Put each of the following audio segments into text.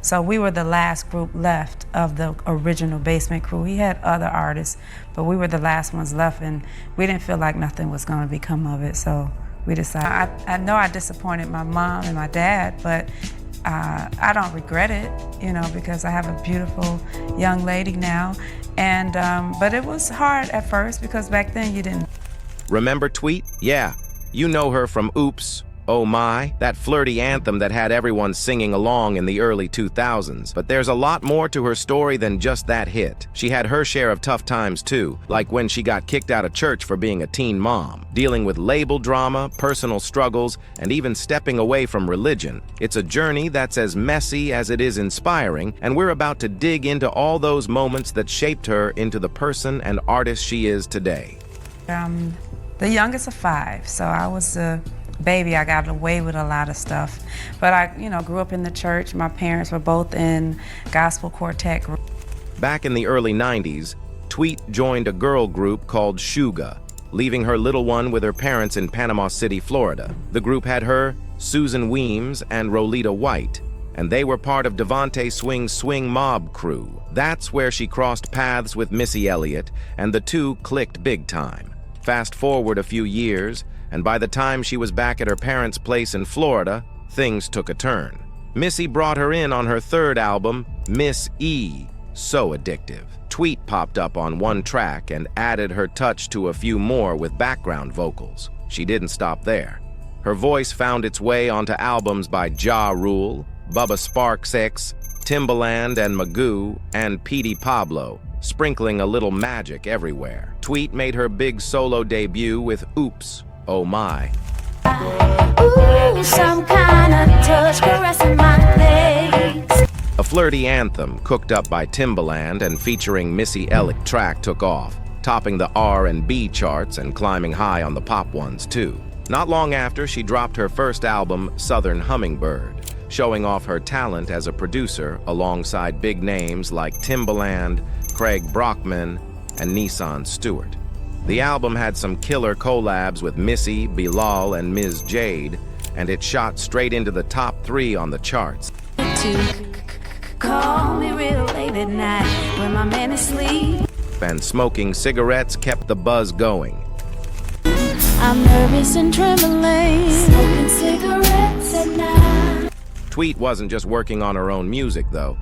So we were the last group left of the original Basement crew. He had other artists, but we were the last ones left, and we didn't feel like nothing was going to become of it. So we decided, I know I disappointed my mom and my dad, but I don't regret it, you know, because I have a beautiful young lady now. And but it was hard at first because back then you didn't. Remember Tweet? Yeah, you know her from Oops, Oh My, that flirty anthem that had everyone singing along in the early 2000s. But there's a lot more to her story than just that hit. She had her share of tough times too, like when she got kicked out of church for being a teen mom, dealing with label drama, personal struggles, and even stepping away from religion. It's a journey that's as messy as it is inspiring, and we're about to dig into all those moments that shaped her into the person and artist she is today. The youngest of 5, so I was a baby. I got away with a lot of stuff, but I, you know, grew up in the church. My parents were both in gospel quartet group. Back in the early 90s, Tweet joined a girl group called Shugga, leaving her little one with her parents in Panama City, Florida. The group had her, Susan Weems, and Rolita White, and they were part of Devontae Swing's Swing Mob crew. That's where she crossed paths with Missy Elliott, and the two clicked big time. Fast forward a few years, and by the time she was back at her parents' place in Florida, things took a turn. Missy brought her in on her third album, Miss E, So Addictive. Tweet popped up on one track and added her touch to a few more with background vocals. She didn't stop there. Her voice found its way onto albums by Ja Rule, Bubba Sparks X, Timbaland and Magoo, and Petey Pablo, sprinkling a little magic everywhere. Tweet made her big solo debut with Oops, Oh My. Ooh, some kind of touch caressing my legs. A flirty anthem cooked up by Timbaland and featuring Missy Elliott track took off, topping the R&B charts and climbing high on the pop ones too. Not long after, she dropped her first album, Southern Hummingbird, showing off her talent as a producer alongside big names like Timbaland, Craig Brockman, and Nissan Stewart. The album had some killer collabs with Missy, Bilal, and Ms. Jade, and it shot straight into the top 3 on the charts. Call me real late at night when my man is asleep. And smoking cigarettes kept the buzz going. I'm nervous and trembling, smoking cigarettes at night. Tweet wasn't just working on her own music, though.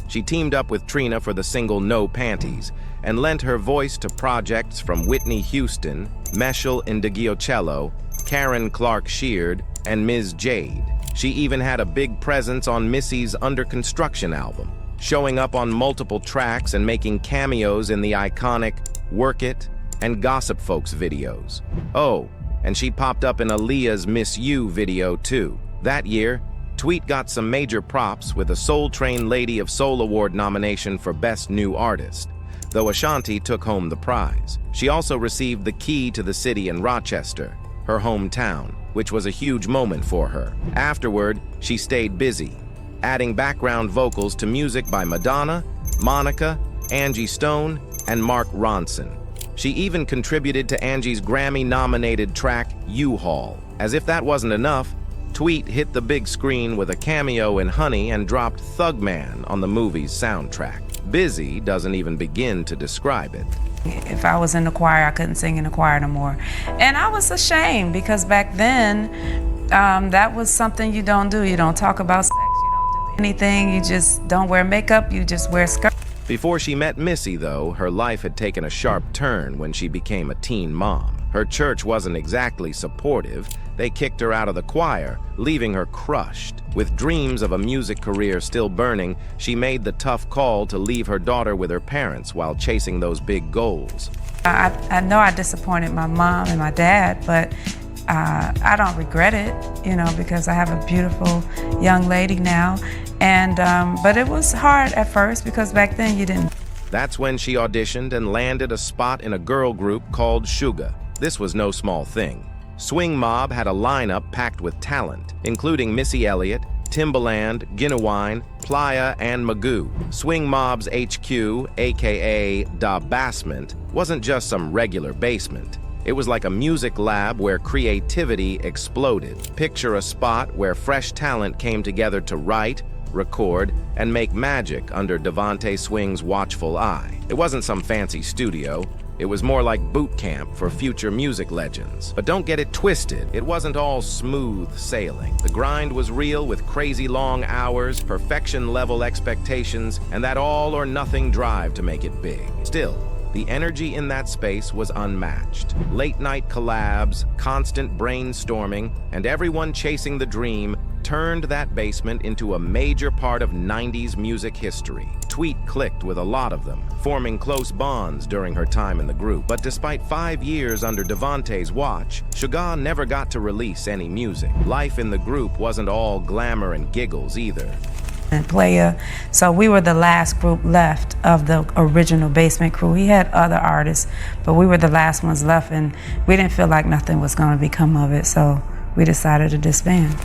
She teamed up with Trina for the single No Panties and lent her voice to projects from Whitney Houston, Meshel Ndegeocello, Karen Clark Sheard, and Ms. Jade. She even had a big presence on Missy's Under Construction album, showing up on multiple tracks and making cameos in the iconic Work It and Gossip Folks videos. Oh, and she popped up in Aaliyah's Miss You video too. That year, Tweet got some major props with a Soul Train Lady of Soul Award nomination for Best New Artist, though Ashanti took home the prize. She also received the key to the city in Rochester, her hometown, which was a huge moment for her. Afterward, she stayed busy, adding background vocals to music by Madonna, Monica, Angie Stone, and Mark Ronson. She even contributed to Angie's Grammy-nominated track, U-Haul. As if that wasn't enough, Tweet hit the big screen with a cameo in Honey and dropped Thug Man on the movie's soundtrack. Busy doesn't even begin to describe it. If I was in the choir, I couldn't sing in the choir no more. And I was ashamed because back then, that was something you don't do. You don't talk about sex, you don't do anything, you just don't wear makeup, you just wear skirts. Before she met Missy, though, her life had taken a sharp turn when she became a teen mom. Her church wasn't exactly supportive. They kicked her out of the choir, leaving her crushed. With dreams of a music career still burning, she made the tough call to leave her daughter with her parents while chasing those big goals. I know I disappointed my mom and my dad, but I don't regret it, you know, because I have a beautiful young lady now. And but it was hard at first because back then you didn't. That's when she auditioned and landed a spot in a girl group called Shugga. This was no small thing. Swing Mob had a lineup packed with talent, including Missy Elliott, Timbaland, Ginuwine, Playa, and Magoo. Swing Mob's HQ, aka Da Basement, wasn't just some regular basement. It was like a music lab where creativity exploded. Picture a spot where fresh talent came together to write, record, and make magic under Devontae Swing's watchful eye. It wasn't some fancy studio. It was more like boot camp for future music legends. But don't get it twisted, it wasn't all smooth sailing. The grind was real with crazy long hours, perfection-level expectations, and that all-or-nothing drive to make it big. Still, the energy in that space was unmatched. Late-night collabs, constant brainstorming, and everyone chasing the dream turned that basement into a major part of 90s music history. Tweet clicked with a lot of them, forming close bonds during her time in the group. But despite 5 years under Devontae's watch, Shugga never got to release any music. Life in the group wasn't all glamour and giggles either. And player, so we were the last group left of the original basement crew. He had other artists, but we were the last ones left, and we didn't feel like nothing was going to become of it, so we decided to disband.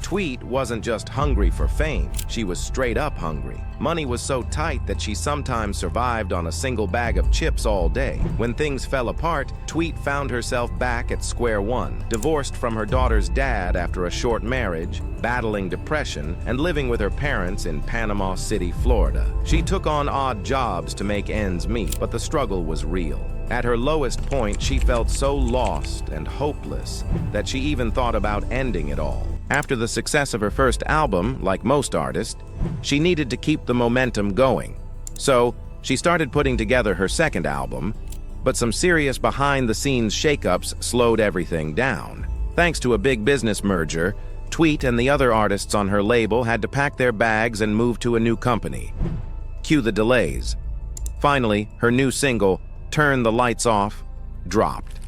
Tweet wasn't just hungry for fame, she was straight up hungry. Money was so tight that she sometimes survived on a single bag of chips all day. When things fell apart, Tweet found herself back at square one, divorced from her daughter's dad after a short marriage, battling depression, and living with her parents in Panama City, Florida. She took on odd jobs to make ends meet, but the struggle was real. At her lowest point, she felt so lost and hopeless that she even thought about ending it all. After the success of her first album, like most artists, she needed to keep the momentum going. So, she started putting together her second album, but some serious behind-the-scenes shakeups slowed everything down. Thanks to a big business merger, Tweet and the other artists on her label had to pack their bags and move to a new company. Cue the delays. Finally, her new single, Turn the Lights Off, dropped.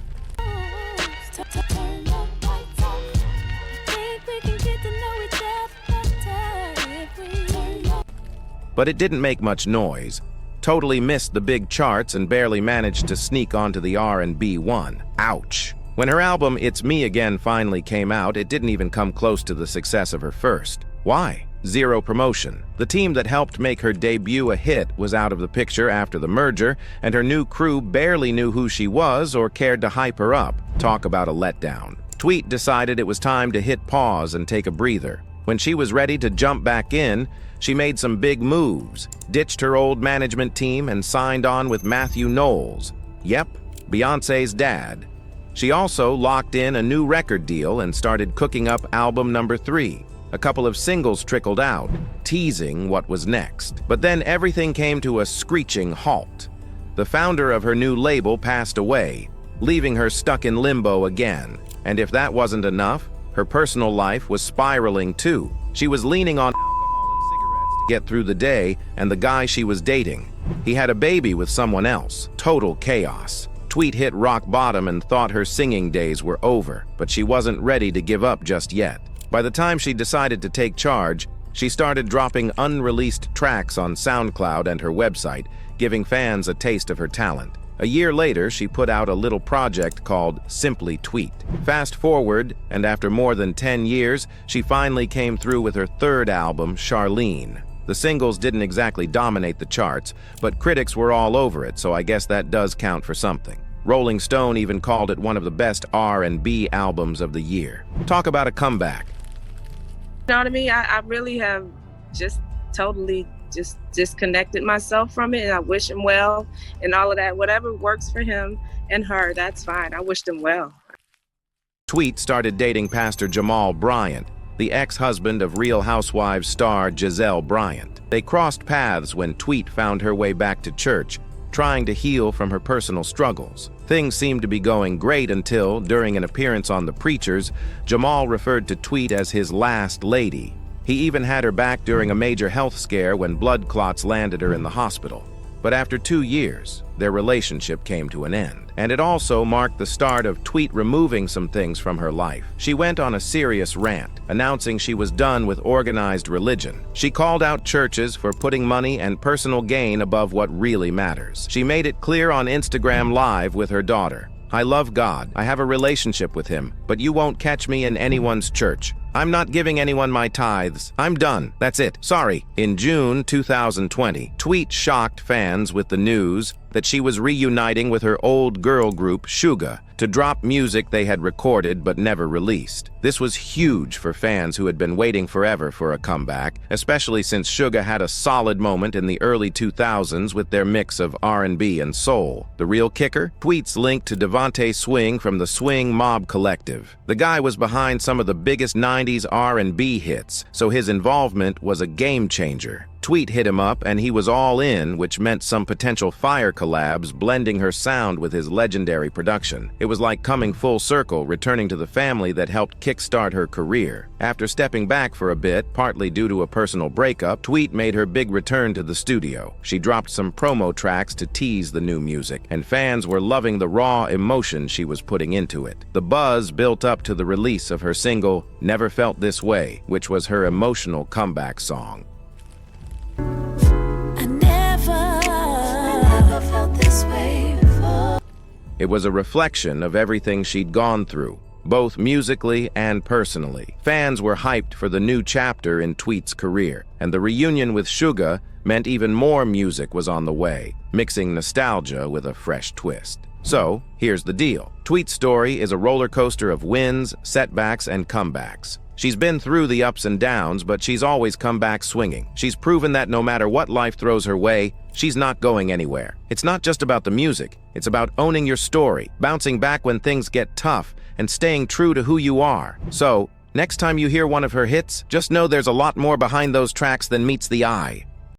But it didn't make much noise, totally missed the big charts and barely managed to sneak onto the R&B one. Ouch. When her album It's Me Again finally came out, it didn't even come close to the success of her first. Why? Zero promotion. The team that helped make her debut a hit was out of the picture after the merger, and her new crew barely knew who she was or cared to hype her up. Talk about a letdown. Tweet decided it was time to hit pause and take a breather. When she was ready to jump back in, she made some big moves, ditched her old management team and signed on with Matthew Knowles. Yep, Beyoncé's dad. She also locked in a new record deal and started cooking up album number 3. A couple of singles trickled out, teasing what was next. But then everything came to a screeching halt. The founder of her new label passed away, leaving her stuck in limbo again. And if that wasn't enough, her personal life was spiraling too. She was leaning on alcohol and cigarettes to get through the day, and the guy she was dating. He had a baby with someone else. Total chaos. Tweet hit rock bottom and thought her singing days were over, but she wasn't ready to give up just yet. By the time she decided to take charge, she started dropping unreleased tracks on SoundCloud and her website, giving fans a taste of her talent. A year later, she put out a little project called Simply Tweet. Fast forward, and after more than 10 years, she finally came through with her third album, Charlene. The singles didn't exactly dominate the charts, but critics were all over it, so I guess that does count for something. Rolling Stone even called it one of the best R&B albums of the year. Talk about a comeback. You know what I mean? I really have just totally just disconnected myself from it, and I wish him well and all of that. Whatever works for him and her, that's fine. I wish them well. Tweet started dating Pastor Jamal Bryant, the ex-husband of Real Housewives star Giselle Bryant. They crossed paths when Tweet found her way back to church, trying to heal from her personal struggles. Things seemed to be going great until, during an appearance on The Preachers, Jamal referred to Tweet as his last lady. He even had her back during a major health scare when blood clots landed her in the hospital. But after 2 years, their relationship came to an end. And it also marked the start of Tweet removing some things from her life. She went on a serious rant, announcing she was done with organized religion. She called out churches for putting money and personal gain above what really matters. She made it clear on Instagram Live with her daughter, "I love God, I have a relationship with him, but you won't catch me in anyone's church. I'm not giving anyone my tithes. I'm done. That's it. Sorry." In June 2020, Tweet shocked fans with the news that she was reuniting with her old girl group, Shugga, to drop music they had recorded but never released. This was huge for fans who had been waiting forever for a comeback, especially since Shugga had a solid moment in the early 2000s with their mix of R&B and soul. The real kicker? Tweets linked to Devontae Swing from the Swing Mob Collective. The guy was behind some of the biggest 90s R&B hits, so his involvement was a game changer. Tweet hit him up and he was all in, which meant some potential fire collabs, blending her sound with his legendary production. It was like coming full circle, returning to the family that helped kickstart her career. After stepping back for a bit, partly due to a personal breakup, Tweet made her big return to the studio. She dropped some promo tracks to tease the new music, and fans were loving the raw emotion she was putting into it. The buzz built up to the release of her single, Never Felt This Way, which was her emotional comeback song. It was a reflection of everything she'd gone through, both musically and personally. Fans were hyped for the new chapter in Tweet's career, and the reunion with Shugga meant even more music was on the way, mixing nostalgia with a fresh twist. So, here's the deal. Tweet's story is a roller coaster of wins, setbacks, and comebacks. She's been through the ups and downs, but she's always come back swinging. She's proven that no matter what life throws her way, she's not going anywhere. It's not just about the music. It's about owning your story, bouncing back when things get tough, and staying true to who you are. So, next time you hear one of her hits, just know there's a lot more behind those tracks than meets the eye.